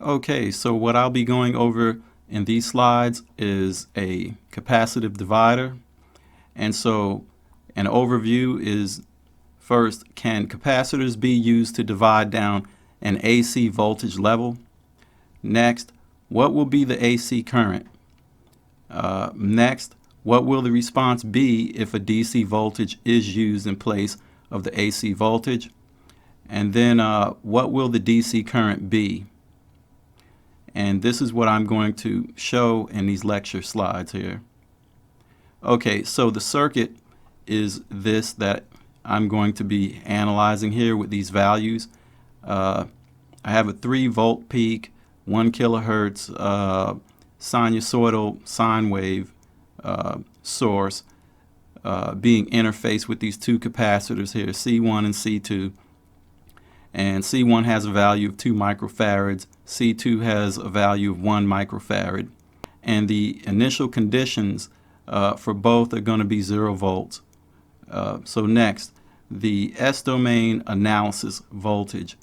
Okay, so what I'll be going over in these slides is a capacitive divider. And so an overview is, first, can capacitors be used to divide down an AC voltage level? Next, what will be the AC current? Next, what will the response be if a DC voltage is used in place of the AC voltage? And then what will the DC current be? And this is what I'm going to show in these lecture slides here. Okay, so the circuit is this that I'm going to be analyzing here with these values. I have a 3-volt peak, 1 kilohertz sinusoidal sine wave source being interfaced with these two capacitors here, C1 and C2. And C1 has a value of 2 microfarads, C2 has a value of 1 microfarad. And the initial conditions for both are going to be 0 volts. So next, the S-domain analysis voltage.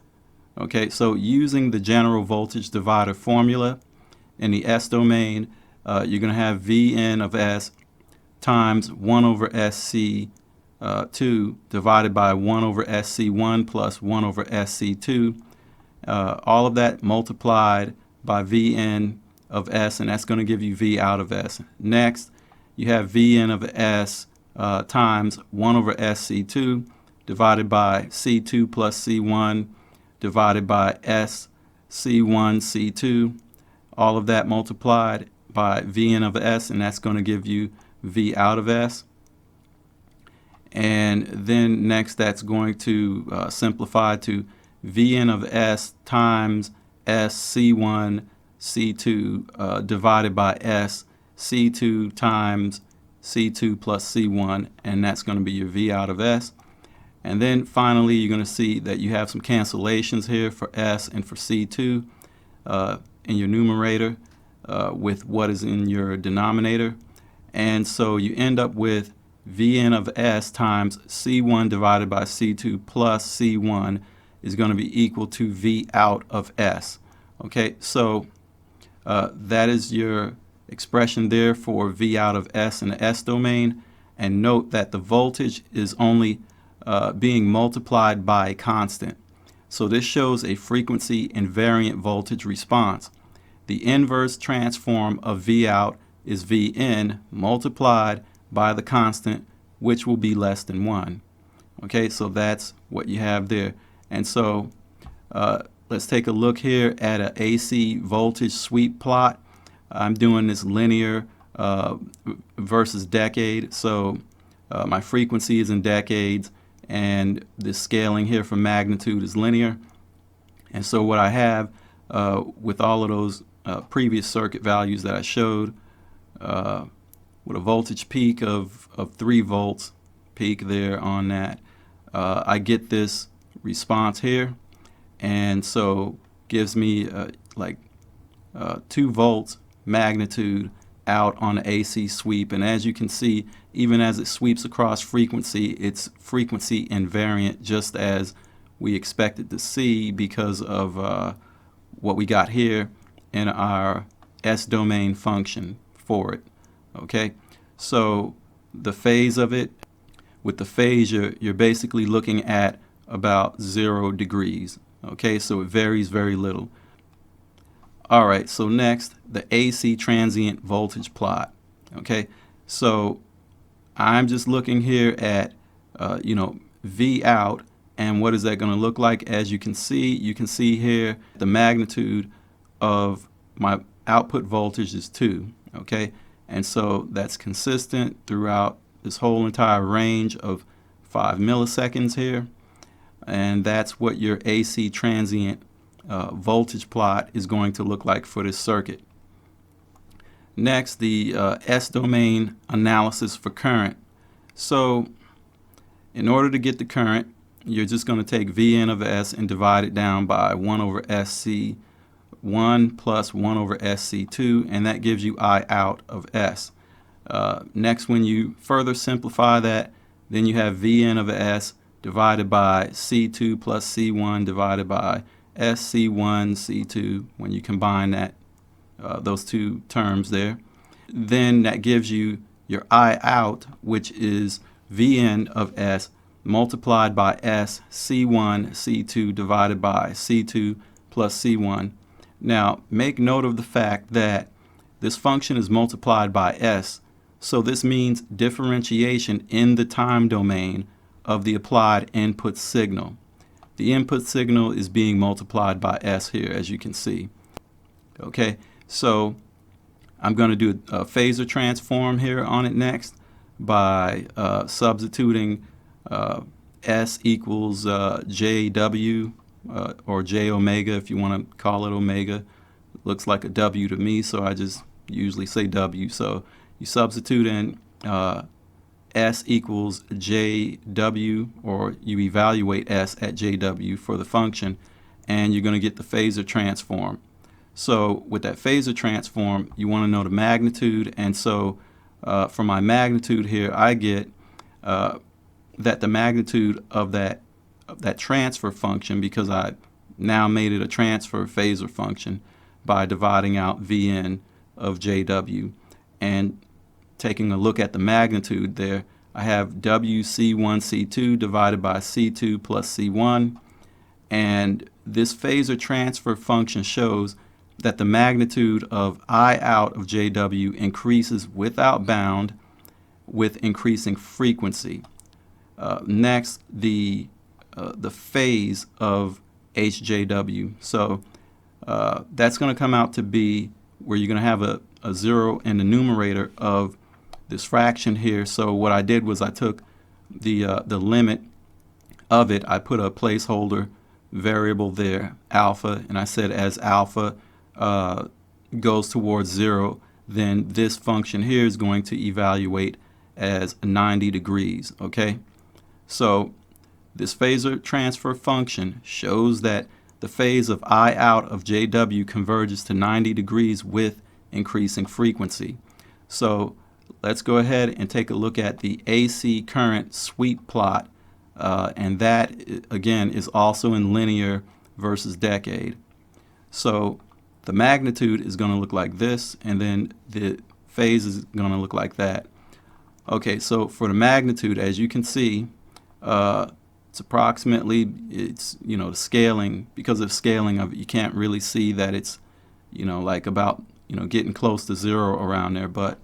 Okay, so using the general voltage divider formula in the S-domain, you're going to have Vn of S times 1 over SC2 divided by 1 over SC1 plus 1 over SC2. All of that multiplied by Vn of S, and that's going to give you V out of S. Next, you have Vn of S times 1 over SC2 divided by C2 plus C1 divided by S C1 C2. All of that multiplied by Vn of S, and that's going to give you V out of S. And then next, that's going to simplify to Vn of S times S C1 C2 divided by S C2 times C2 plus C1, and that's going to be your V out of S. And then finally, you're going to see that you have some cancellations here for S and for C2 in your numerator with what is in your denominator. And so you end up with Vn of S times C1 divided by C2 plus C1 is going to be equal to V out of S. Okay, so that is your expression there for V out of S in the S domain. And note that the voltage is only being multiplied by a constant. So this shows a frequency invariant voltage response. The inverse transform of V out is Vn multiplied by the constant, which will be less than 1. Okay, so that's what you have there. And so let's take a look here at an AC voltage sweep plot. I'm doing this linear versus decade. So my frequency is in decades, and the scaling here for magnitude is linear. And so what I have with all of those previous circuit values that I showed, with a voltage peak of 3 volts peak there on that, I get this response here, and so gives me like 2 volts magnitude out on the AC sweep. And as you can see, even as it sweeps across frequency, it's frequency invariant, just as we expected to see because of what we got here in our S-domain function for it. Okay, so the phase of it, with the phase you're basically looking at about 0 degrees. Okay, so it varies very little. All right, so next, the AC transient voltage plot. Okay, so I'm just looking here at V out, and what is that going to look like? As you can see here the magnitude of my output voltage is 2. Okay, and so that's consistent throughout this whole entire range of 5 milliseconds here, and that's what your AC transient voltage plot is going to look like for this circuit. Next, the S-domain analysis for current. So in order to get the current, you're just going to take Vn of S and divide it down by 1 over SC1 plus 1 over SC2, and that gives you I out of S. Next, when you further simplify that, then you have Vn of S divided by C2 plus C1 divided by SC1, C2, when you combine that, those two terms there. Then that gives you your I out, which is Vn of S multiplied by S C1 C2 divided by C2 plus C1. Now make note of the fact that this function is multiplied by S, so this means differentiation in the time domain of the applied input signal. The input signal is being multiplied by S here, as you can see. Okay, so I'm going to do a phasor transform here on it next by substituting S equals JW or J omega if you want to call it omega. It looks like a W to me, so I just usually say W. So you substitute in S equals JW, or you evaluate S at JW for the function, and you're going to get the phasor transform. So with that phasor transform, you want to know the magnitude, and so for my magnitude here, I get that the magnitude of that transfer function, because I now made it a transfer phasor function by dividing out Vn of JW, and taking a look at the magnitude there, I have WC1 C2 divided by C2 plus C1, and this phasor transfer function shows that the magnitude of I out of JW increases without bound with increasing frequency. Next, the phase of HJW. So that's going to come out to be where you're going to have a zero in the numerator of this fraction here. So what I did was I took the limit of it. I put a placeholder variable there, alpha, and I said as alpha goes towards 0, then this function here is going to evaluate as 90 degrees. Okay, so this phasor transfer function shows that the phase of I out of JW converges to 90 degrees with increasing frequency. So let's go ahead and take a look at the AC current sweep plot, and that again is also in linear versus decade. So the magnitude is going to look like this, and then the phase is going to look like that. Okay, so for the magnitude, as you can see, it's approximately, it's, the scaling, because of scaling of it, you can't really see that it's, like about, getting close to 0 around there, but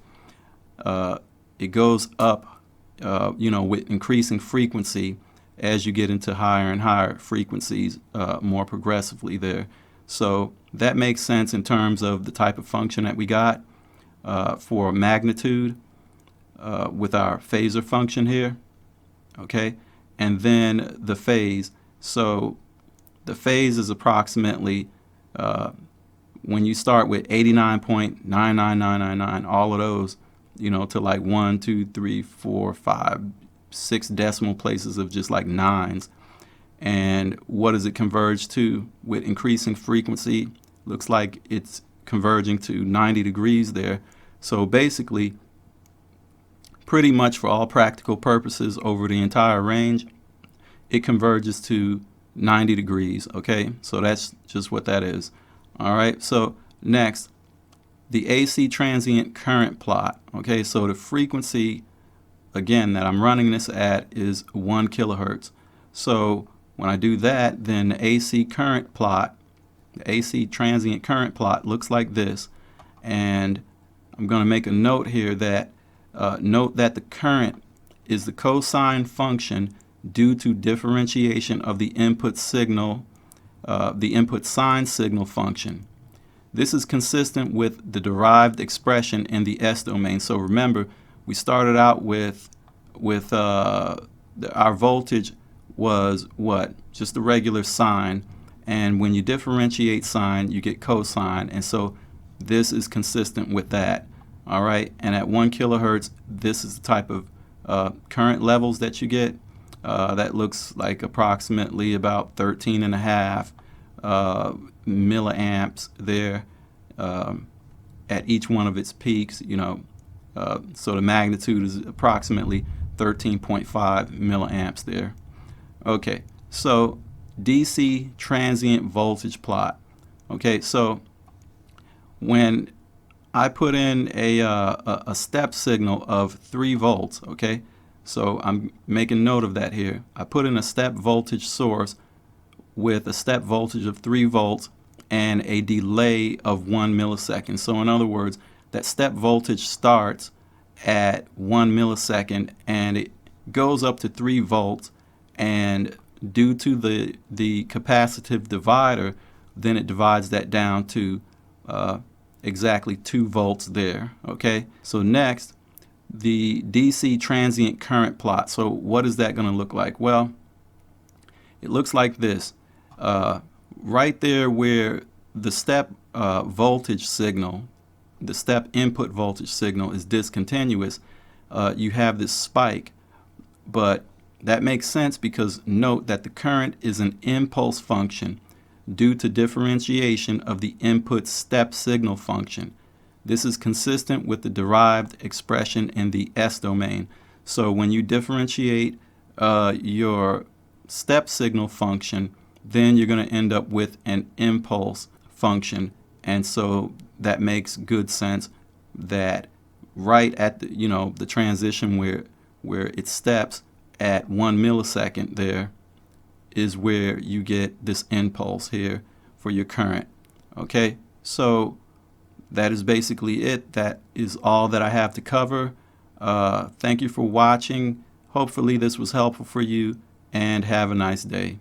it goes up, with increasing frequency as you get into higher and higher frequencies more progressively there. So that makes sense in terms of the type of function that we got for magnitude with our phasor function here. Okay, and then the phase. So the phase is approximately when you start with 89.99999, all of those, to like 1, 2, 3, 4, 5, 6 decimal places of just like nines. And what does it converge to with increasing frequency? Looks like it's converging to 90 degrees there. So basically, pretty much for all practical purposes over the entire range, it converges to 90 degrees. Okay, so that's just what that is. All right, so next, the AC transient current plot. Okay, so the frequency, again, that I'm running this at is 1 kilohertz. So when I do that, then the AC current plot, the AC transient current plot looks like this. And I'm going to make a note here that note that the current is the cosine function due to differentiation of the input signal, the input sine signal function. This is consistent with the derived expression in the S domain. So remember, we started out with our voltage was what? Just the regular sine. And when you differentiate sine, you get cosine. And so this is consistent with that. All right. And at 1 kilohertz, this is the type of current levels that you get. That looks like approximately about 13.5 milliamps there at each one of its peaks. So the magnitude is approximately 13.5 milliamps there. Okay, so DC transient voltage plot. Okay, so when I put in a step signal of 3 volts, okay, so I'm making note of that here. I put in a step voltage source with a step voltage of 3 volts and a delay of 1 millisecond. So in other words, that step voltage starts at 1 millisecond and it goes up to 3 volts, and due to the capacitive divider, then it divides that down to exactly 2 volts there. Okay, so next, the DC transient current plot. So what is that going to look like? Well, it looks like this. Right there where the step voltage signal, the step input voltage signal is discontinuous, you have this spike, but that makes sense because note that the current is an impulse function due to differentiation of the input step signal function. This is consistent with the derived expression in the S domain. So when you differentiate your step signal function, then you're going to end up with an impulse function. And so that makes good sense that right at the transition where it steps at 1 millisecond there is where you get this impulse here for your current. Okay, so that is basically it. That is all that I have to cover. Thank you for watching. Hopefully this was helpful for you, and have a nice day.